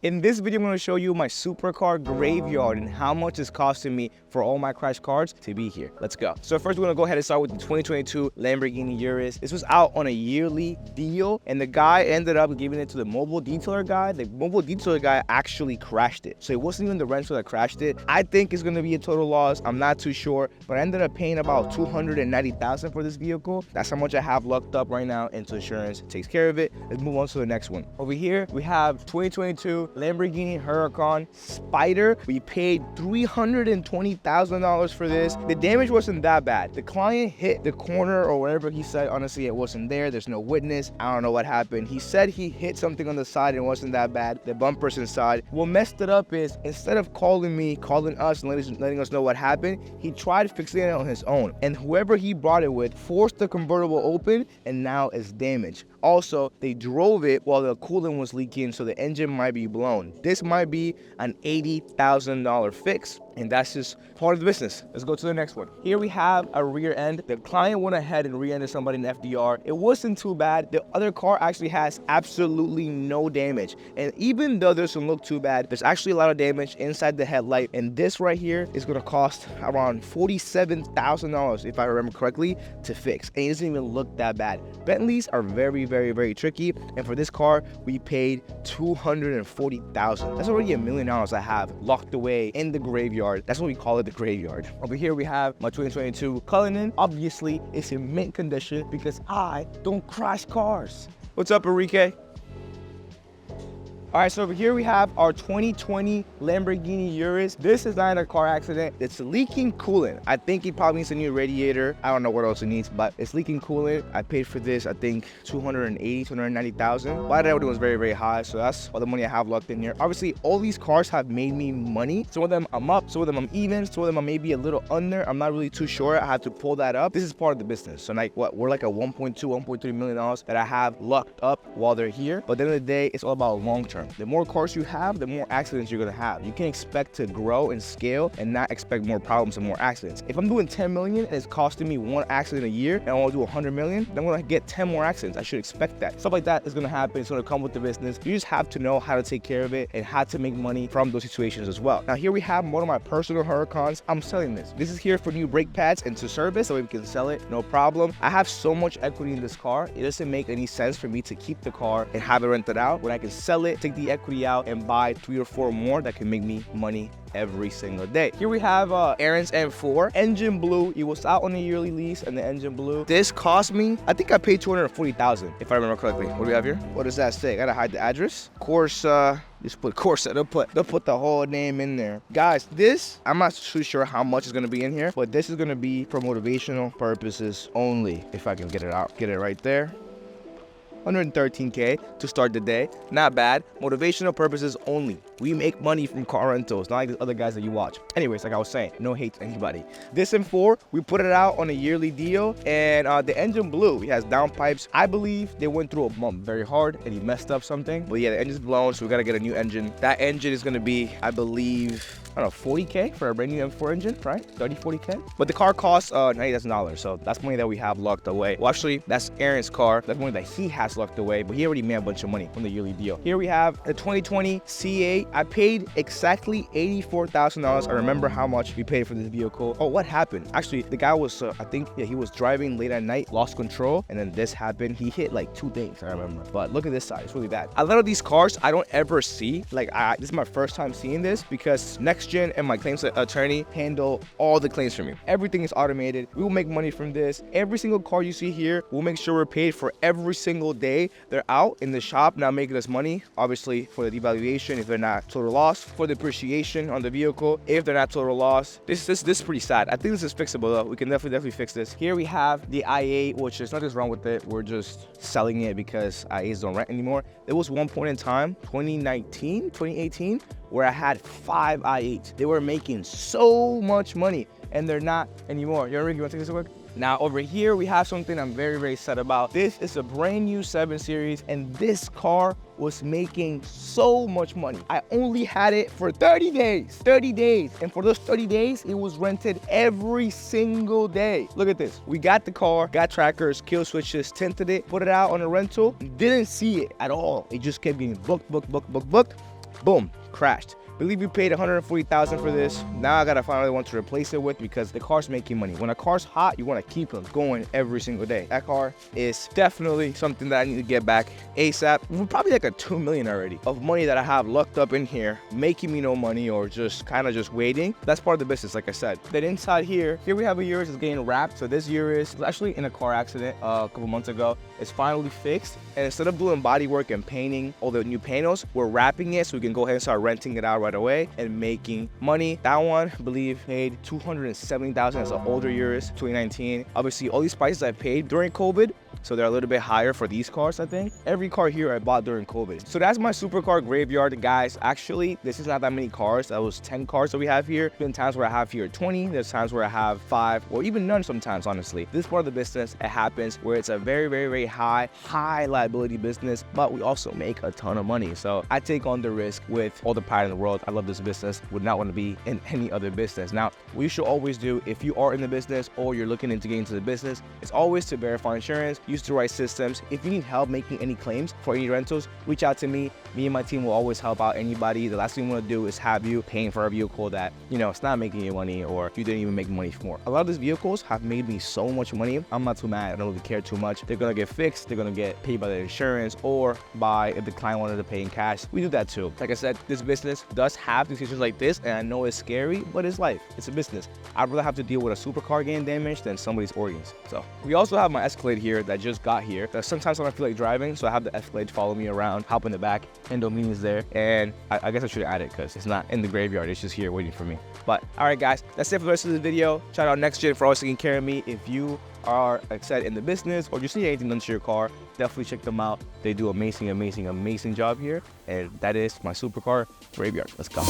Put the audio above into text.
In this video, I'm going to show you my Supercar Graveyard and how much it's costing me for all my crash cars to be here. Let's go. So first, we're going to go ahead and start with the 2022 Lamborghini Urus. This was out on a yearly deal, and the guy ended up giving it to the mobile detailer guy. The mobile detailer guy actually crashed it. So it wasn't even the rental that crashed it. I think it's going to be a total loss. I'm not too sure, but I ended up paying about $290,000 for this vehicle. That's how much I have locked up right now into insurance. It takes care of it. Let's move on to the next one. Over here, we have 2022 Lamborghini Huracan Spyder. We paid $320,000 for this. The damage wasn't that bad. The client hit the corner or whatever he said. Honestly, it wasn't there. There's no witness. I don't know what happened. He said he hit something on the side and it wasn't that bad. The bumpers inside. What messed it up is instead of calling us and letting us know what happened, he tried fixing it on his own. And whoever he brought it with forced the convertible open and now it's damaged. Also, they drove it while the coolant was leaking, so the engine might be blown. This might be an $80,000 fix, and that's just part of the business. Let's go to the next one. Here we have a rear end. The client went ahead and rear-ended somebody in FDR. It wasn't too bad. The other car actually has absolutely no damage. And even though this doesn't look too bad, there's actually a lot of damage inside the headlight. And this right here is gonna cost around $47,000, if I remember correctly, to fix. And it doesn't even look that bad. Bentleys are very tricky, and for this car we paid $240,000. That's already $1 million I have locked away in the graveyard. That's what we call it, the graveyard. Over here we have my 2022 Cullinan. Obviously it's in mint condition because I don't crash cars. What's up, Enrique? All right, so over here we have our 2020 Lamborghini Urus. This is not a car accident. It's leaking coolant. I think it probably needs a new radiator. I don't know what else it needs, but it's leaking coolant. I paid for this, I think, $290,000. But everything was very high, so that's all the money I have locked in here. Obviously, all these cars have made me money. Some of them I'm up, some of them I'm even, some of them I'm maybe a little under. I'm not really too sure. I have to pull that up. This is part of the business. So like what? We're like a $1.2, $1.3 million that I have locked up while they're here. But at the end of the day, it's all about long term. The more cars you have, the more accidents you're gonna have. You can't expect to grow and scale and not expect more problems and more accidents. If I'm doing 10 million and it's costing me 1 accident a year and I want to do 100 million, then I'm gonna get 10 more accidents. I should expect that. Stuff like that is gonna happen. It's gonna come with the business. You just have to know how to take care of it and how to make money from those situations as well. Now here we have one of my personal Huracans. I'm selling this. This is here for new brake pads and to service, so we can sell it, no problem. I have so much equity in this car. It doesn't make any sense for me to keep the car and have it rented out when I can sell it, take the equity out and buy 3 or 4 more that can make me money every single day. Here we have Aaron's M4 engine blue. It was out on a yearly lease and the engine blue. This cost me, I think I paid $240,000 if I remember correctly. What do we have here? What does that say? I gotta hide the address. Of course, just put Corsa. They'll put the whole name in there. Guys, this, I'm not too sure how much is gonna be in here, but this is gonna be for motivational purposes only. If I can get it out, get it right there. 113K to start the day. Not bad. Motivational purposes only. We make money from car rentals, not like the other guys that you watch. Anyways, like I was saying, no hate to anybody. This M4, we put it out on a yearly deal, and the engine blew. It has downpipes. I believe they went through a bump very hard and he messed up something. But yeah, the engine's blown, so we gotta get a new engine. That engine is gonna be, I believe, I don't know, 40K for a brand new M4 engine, right? 30, 40K. But the car costs $90,000, so that's money that we have locked away. Well, actually, that's Aaron's car. That's money that he has locked away, but he already made a bunch of money from the yearly deal. Here we have the 2020 C8. I paid exactly $84,000. I remember how much we paid for this vehicle. Oh, what happened? Actually, the guy was, I think, yeah, he was driving late at night, lost control, and then this happened. He hit like 2 things, I remember. But look at this side, it's really bad. A lot of these cars I don't ever see. Like, this is my first time seeing this because Next Gen and my claims attorney handle all the claims for me. Everything is automated. We will make money from this. Every single car you see here, we'll make sure we're paid for every single day they're out in the shop, now making us money. Obviously, for the devaluation, if they're not total loss, for the depreciation on the vehicle, if they're not total loss. This is pretty sad. I think this is fixable though. We can definitely fix this. Here we have the i8, which is nothing wrong with it. We're just selling it because i8s don't rent anymore. There was one point in time, 2018, where I had 5 i8s. They were making so much money and they're not anymore. You want to take this real quick? Now over here, we have something I'm very sad about. This is a brand new 7 Series, and this car was making so much money. I only had it for 30 days. And for those 30 days, it was rented every single day. Look at this. We got the car, got trackers, kill switches, tinted it, put it out on a rental, didn't see it at all. It just kept getting booked. boom, crashed. Believe we paid $140,000 for this. Now I gotta find another one to replace it with because the car's making money. When a car's hot, you wanna keep them going every single day. That car is definitely something that I need to get back ASAP. We're probably like a $2 million already of money that I have locked up in here, making me no money or just kind of just waiting. That's part of the business, like I said. Then inside here we have a Urus that's getting wrapped. So this Urus was actually in a car accident a couple months ago. It's finally fixed. And instead of doing body work and painting all the new panels, we're wrapping it so we can go ahead and start renting it out right away and making money. That one, I believe, paid $270,000 as an older Urus, 2019. Obviously, all these prices I paid during COVID, so they're a little bit higher for these cars, I think. Every car here I bought during COVID. So that's my Supercar Graveyard, guys. Actually, this is not that many cars. That was 10 cars that we have here. There's been times where I have here 20. There's times where I have 5 or even none sometimes, honestly. This part of the business, it happens where it's a very, very, very high liability business, but we also make a ton of money. So I take on the risk with all the pride in the world. I love this business. Would not want to be in any other business. Now, what you should always do if you are in the business or you're looking into getting into the business is always to verify insurance, use the right systems. If you need help making any claims for any rentals, reach out to me. Me and my team will always help out anybody. The last thing we want to do is have you paying for a vehicle that, you know, it's not making you money or you didn't even make money for. A lot of these vehicles have made me so much money. I'm not too mad. I don't really care too much. They're going to get fixed. They're going to get paid by the insurance or by if the client wanted to pay in cash. We do that too. Like I said, this business does have decisions like this, and I know it's scary, but it's life. It's a business. I'd rather have to deal with a supercar getting damaged than somebody's organs. So we also have my Escalade here that just got here. Sometimes I don't feel like driving, so I have the Escalade follow me around, hop in the back. Indomie is there, and I guess I should add it because it's not in the graveyard. It's just here waiting for me. But all right, guys, that's it for the rest of the video. Shout out Next Gen for always taking care of me. If you are excited in the business or just need anything done to your car, definitely check them out. They do amazing job here. And that is my Supercar Graveyard. Let's go.